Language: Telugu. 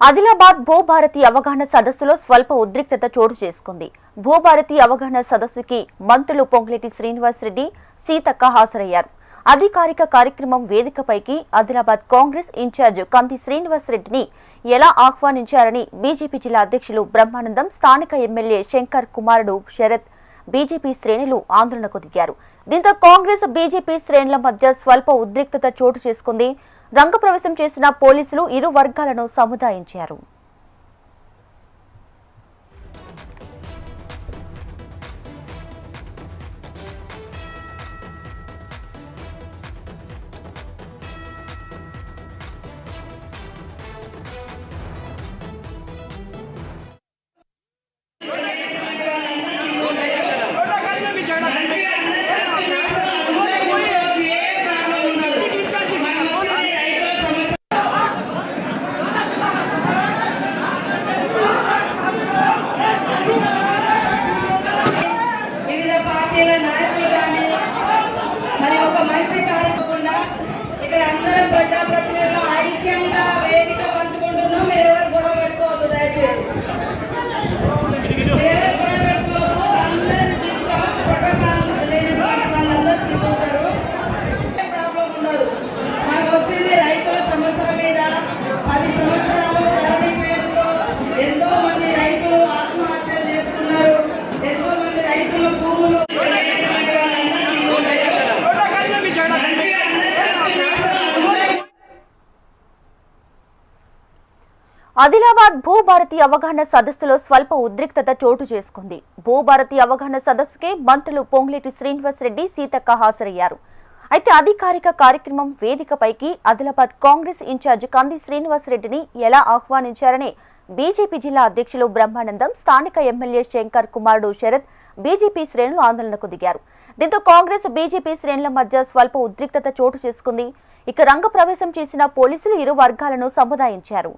ఆదిలాబాద్ భూభారతి అవగాహన సదస్సులో స్వల్ప ఉద్రిక్తత చోటు చేసుకుంది. భూభారతి అవగాహన సదస్సుకి మంత్రులు పొంగులేటి శ్రీనివాసరెడ్డి, సీతక్క హాజరయ్యారు. అధికారిక కార్యక్రమం వేదికపైకి ఆదిలాబాద్ కాంగ్రెస్ ఇన్ఛార్జ్ కంది శ్రీనివాసరెడ్డిని ఎలా ఆహ్వానించారని బీజేపీ జిల్లా అధ్యక్షులు బ్రహ్మానందం, స్థానిక ఎమ్మెల్యే శంకర్ కుమారుడు శరత్, బీజేపీ శ్రేణులు ఆందోళనకు దిగారు. దీంతో కాంగ్రెస్ బీజేపీ శ్రేణుల మధ్య స్వల్ప ఉద్రిక్తత చోటు చేసుకుంది. రంగప్రవేశం చేసిన పోలీసులు ఇరు వర్గాలను సముదాయించారు. ఇక్కడ అందరం ప్రజాప్రతినిధులు ఐక్యంగా వేదిక పంచుకుంటున్నాం. మీరు ఎవరు గొడవ పెట్టుకోవద్దు, దయచేసి ఎవరు గొడవ పెట్టుకోవద్దు. అందరిని తీసుకోవాలి, ప్రోటోకాల్ వాళ్ళందరూ తీసుకుంటారు, ప్రాబ్లం ఉండదు. మనకు వచ్చింది రైతుల సమస్యల మీద. 10 సంవత్సరాలు ధరణి పేరుతో ఎంతో మంది రైతులు ఆత్మహత్యలు చేసుకున్నారు. ఎంతో మంది రైతుల భూములు ఆదిలాబాద్ భూభారతి అవగాహన సదస్సులో స్వల్ప ఉద్రిక్తత చోటు చేసుకుంది. భూభారతి అవగాహన సదస్సుకే మంత్రులు పొంగులేటి శ్రీనివాసరెడ్డి, సీతక్క హాజరయ్యారు. అయితే అధికారిక కార్యక్రమం వేదికపైకి ఆదిలాబాద్ కాంగ్రెస్ ఇన్ఛార్జ్ కంది శ్రీనివాసరెడ్డిని ఎలా ఆహ్వానించారని బీజేపీ జిల్లా అధ్యక్షులు బ్రహ్మానందం, స్థానిక ఎమ్మెల్యే శంకర్ కుమారుడు శరత్, బీజేపీ శ్రేణులు ఆందోళనకు దిగారు. దీంతో కాంగ్రెస్ బీజేపీ శ్రేణుల మధ్య స్వల్ప ఉద్రిక్తత చోటు చేసుకుంది. ఇక రంగప్రవేశం చేసిన పోలీసులు ఇరు వర్గాలను సముదాయించారు.